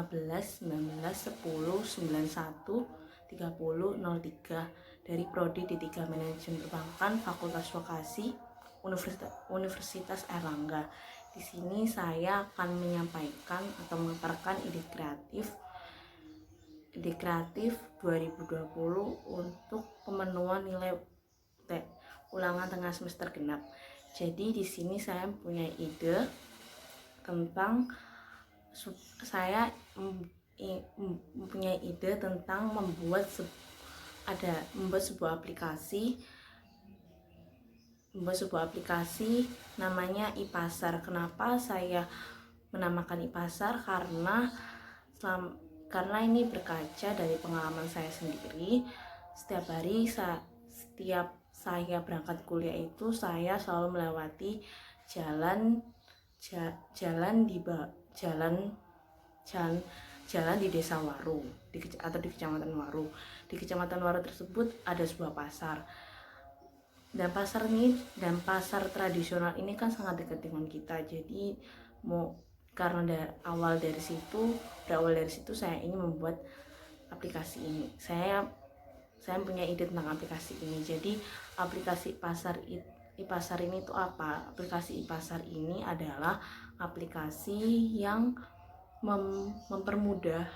15 19 10 91 30 03 dari Prodi D3 Manajemen Perbankan Fakultas Vokasi Universitas Airlangga. Di sini saya akan menyampaikan atau memaparkan ide kreatif 2020 untuk pemenuhan nilai ulangan tengah semester genap. Jadi di sini saya punya ide tentang membuat sebuah aplikasi namanya iPasar. Kenapa saya menamakan iPasar? Karena ini berkaca dari pengalaman saya sendiri. Setiap saya berangkat kuliah itu saya selalu melewati jalan di Desa Waru atau di Kecamatan Waru. Di Kecamatan Waru tersebut ada sebuah pasar. Dan pasar tradisional ini kan sangat dekat dengan kita. Jadi berawal dari situ saya ingin membuat aplikasi ini. Saya punya ide tentang aplikasi ini. Jadi aplikasi iPasar ini itu apa? Aplikasi iPasar ini adalah aplikasi yang mempermudah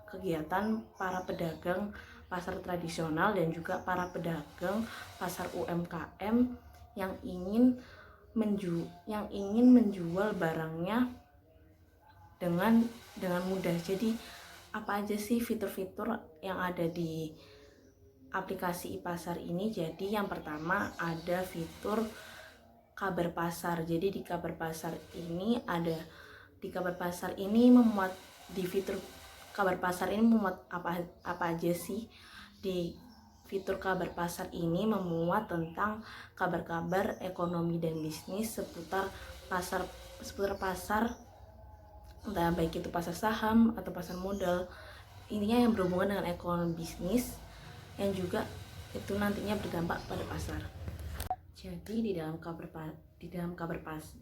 kegiatan para pedagang pasar tradisional dan juga para pedagang pasar UMKM yang ingin menjual barangnya dengan mudah. Jadi apa aja sih fitur-fitur yang ada di aplikasi iPasar ini? Jadi yang pertama ada fitur kabar pasar. Jadi di kabar pasar ini memuat apa aja sih? Di fitur kabar pasar ini memuat tentang kabar-kabar ekonomi dan bisnis seputar pasar, entah baik itu pasar saham atau pasar modal. Intinya yang berhubungan dengan ekonomi bisnis yang juga itu nantinya berdampak pada pasar. Jadi di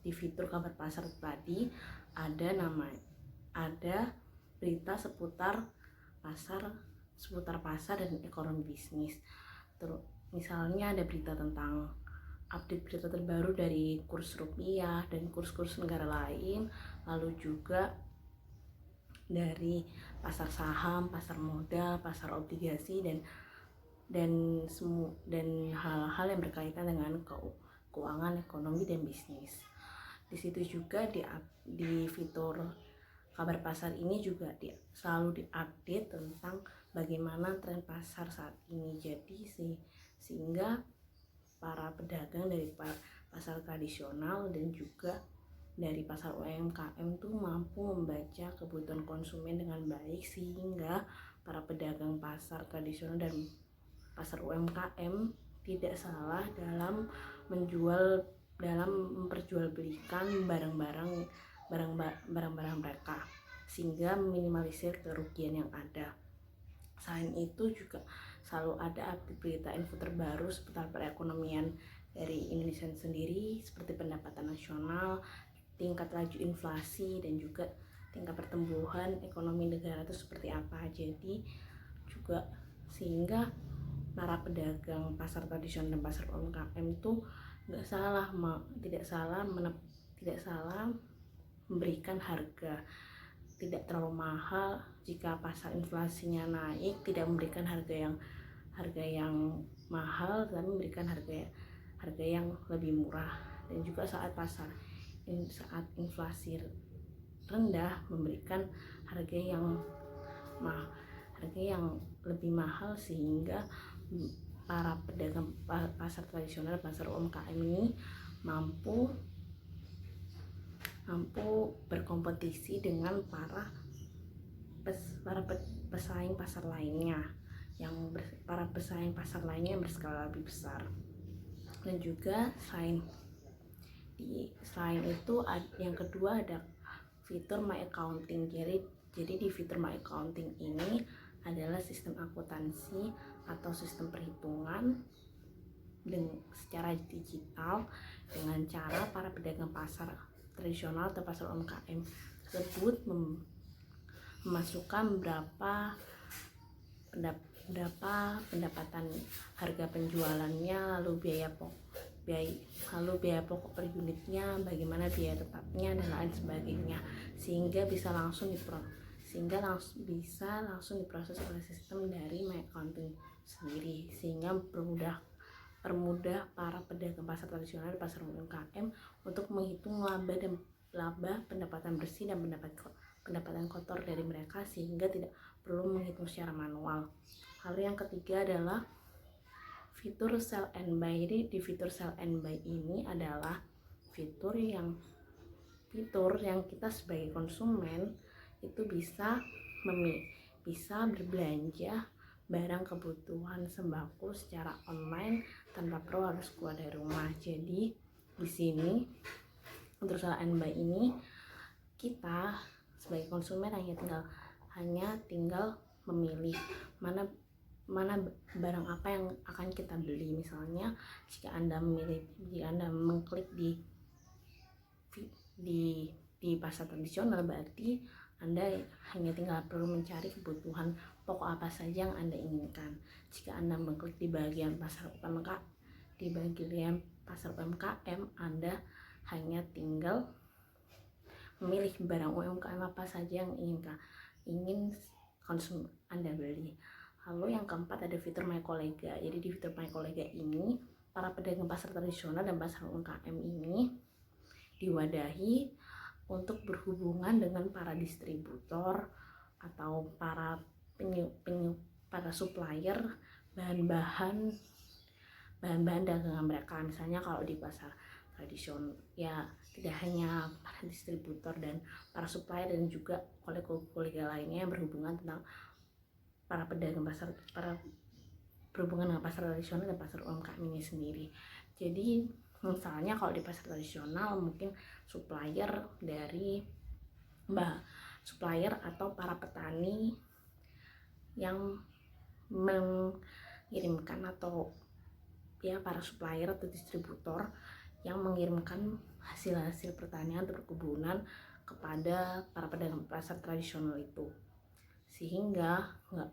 fitur kabar pasar tadi ada berita seputar pasar dan ekonomi bisnis. Terus misalnya ada berita tentang update berita terbaru dari kurs rupiah dan kurs-kurs negara lain, lalu juga dari pasar saham, pasar modal, pasar obligasi dan hal-hal yang berkaitan dengan keuangan, ekonomi dan bisnis. Di situ juga di fitur kabar pasar ini juga selalu diupdate tentang bagaimana tren pasar saat ini. Jadi sehingga para pedagang dari pasar tradisional dan juga dari pasar UMKM tuh mampu membaca kebutuhan konsumen dengan baik, sehingga para pedagang pasar tradisional dan pasar UMKM tidak salah dalam memperjualbelikan barang-barang mereka, sehingga meminimalisir kerugian yang ada. Selain itu juga selalu ada update berita info terbaru seputar perekonomian dari Indonesia sendiri, seperti pendapatan nasional, tingkat laju inflasi, dan juga tingkat pertumbuhan ekonomi negara itu seperti apa. Jadi juga sehingga para pedagang pasar tradisional dan pasar UMKM itu tidak salah memberikan harga tidak terlalu mahal. Jika pasar inflasinya naik, tidak memberikan harga yang mahal, tapi memberikan harga yang lebih murah. Dan juga saat inflasi rendah, memberikan harga yang lebih mahal, sehingga para pedagang pasar tradisional, pasar UMKM ini mampu berkompetisi dengan para pesaing pasar lainnya yang berskala lebih besar. Dan juga selain itu yang kedua ada fitur My Accounting. Jadi di fitur My Accounting ini adalah sistem akuntansi atau sistem perhitungan secara digital, dengan cara para pedagang pasar tradisional atau pasar UMKM tersebut memasukkan berapa pendapatan harga penjualannya, lalu biaya pokok per unitnya, bagaimana biaya tetapnya dan lain sebagainya, sehingga bisa langsung diproses oleh sistem dari My Accounting sendiri, sehingga permudah para pedagang pasar tradisional dan pasar UMKM untuk menghitung laba, pendapatan bersih dan pendapatan kotor dari mereka, sehingga tidak perlu menghitung secara manual. Lalu yang ketiga adalah fitur sell and buy. Jadi di fitur sell and buy ini adalah fitur yang kita sebagai konsumen itu bisa berbelanja barang kebutuhan sembako secara online tanpa perlu harus keluar dari rumah. Jadi di sini untuk sell and buy ini kita sebagai konsumen hanya tinggal memilih mana barang apa yang akan kita beli. Misalnya jika Anda mengklik di pasar tradisional, berarti Anda hanya tinggal perlu mencari kebutuhan pokok apa saja yang Anda inginkan. Jika Anda mengklik di bagian pasar UMKM, Anda hanya tinggal memilih barang UMKM apa saja yang ingin konsumen Anda beli. Lalu yang keempat ada fitur My Kolega. Jadi di fitur My Kolega ini, para pedagang pasar tradisional dan pasar UMKM ini diwadahi untuk berhubungan dengan para distributor atau para supplier bahan-bahan dagangan mereka. Misalnya kalau di pasar tradisional ya tidak hanya para distributor dan para supplier, dan juga kolega-kolega lainnya yang berhubungan dengan pasar tradisional dan pasar UMKM ini sendiri. Jadi misalnya kalau di pasar tradisional mungkin supplier atau para petani yang mengirimkan, atau ya para supplier atau distributor yang mengirimkan hasil pertanian atau perkebunan kepada para pedagang pasar tradisional itu, sehingga nggak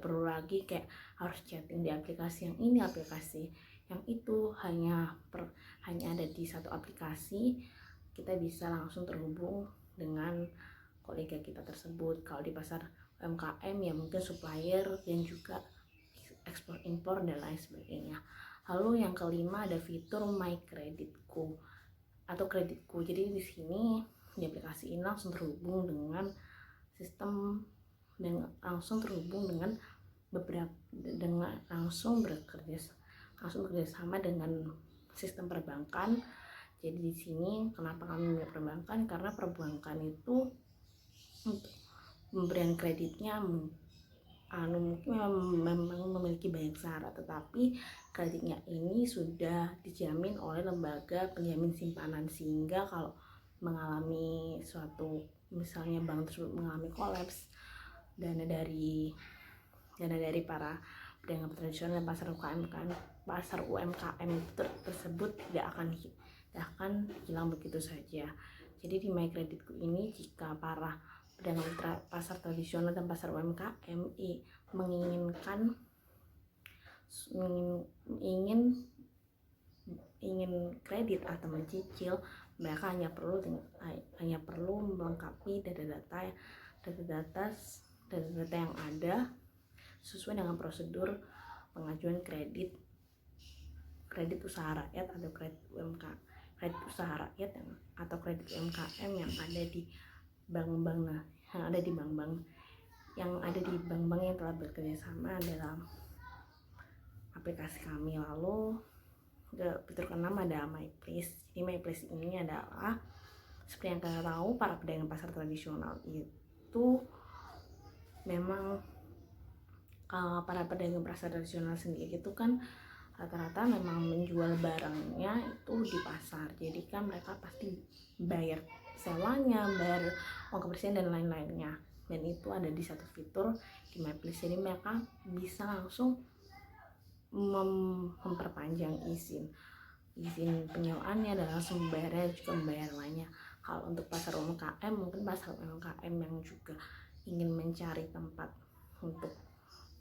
perlu lagi kayak harus chatting di aplikasi yang ini, aplikasi yang itu, hanya ada di satu aplikasi. Kita bisa langsung terhubung dengan kolega kita tersebut. Kalau di pasar UMKM ya mungkin supplier dan juga ekspor impor dan lain sebagainya. Lalu yang kelima ada fitur My Kreditku atau Kreditku. Jadi di sini di aplikasi ini langsung terhubung dengan sistem dan langsung bekerja sama dengan sistem perbankan. Jadi di sini kenapa kami memilih perbankan? Karena perbankan itu untuk pemberian kreditnya mungkin memang memiliki banyak syarat, tetapi kreditnya ini sudah dijamin oleh lembaga penjamin simpanan, sehingga kalau mengalami suatu, misalnya bank tersebut mengalami kolaps, dana dari para pedagang tradisional dan pasar UMKM tersebut tidak akan hilang begitu saja. Jadi di My Kreditku ini, jika para pedagang pasar tradisional dan pasar UMKM ingin kredit atau mencicil, mereka hanya perlu melengkapi data-data yang ada sesuai dengan prosedur pengajuan kredit usaha rakyat atau kredit usaha rakyat atau kredit UMKM yang ada di bank-bank yang telah bekerja sama dalam aplikasi kami. Lalu fitur keenam ada My Place. Jadi My Place ini adalah, seperti yang kita tahu, para pedagang pasar tradisional itu memang para pedagang pasar tradisional sendiri itu kan rata-rata memang menjual barangnya itu di pasar. Jadi kan mereka pasti bayar sewanya, bayar uang kebersihan dan lain-lainnya, dan itu ada di satu fitur di My Place. Jadi mereka bisa langsung memperpanjang izin penyewaannya dan langsung membayarnya, juga membayar lainnya. Kalau untuk pasar UMKM, mungkin pasar UMKM yang juga ingin mencari tempat untuk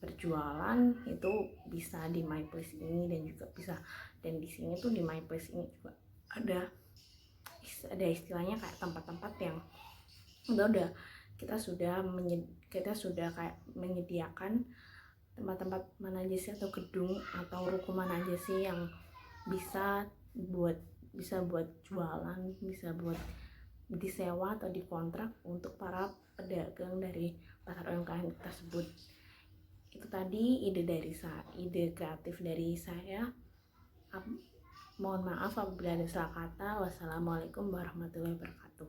berjualan itu bisa di My Place ini, dan juga bisa, dan di sini tuh di My Place ini juga ada istilahnya kayak tempat-tempat yang udah kita sudah kayak menyediakan tempat-tempat mana aja sih, atau gedung atau ruko mana aja sih yang bisa buat jualan, bisa buat disewa atau dikontrak untuk para pedagang dari pasar UMKM tersebut. Itu tadi ide kreatif dari saya. Mohon maaf apabila ada salah kata. Wassalamualaikum warahmatullahi wabarakatuh.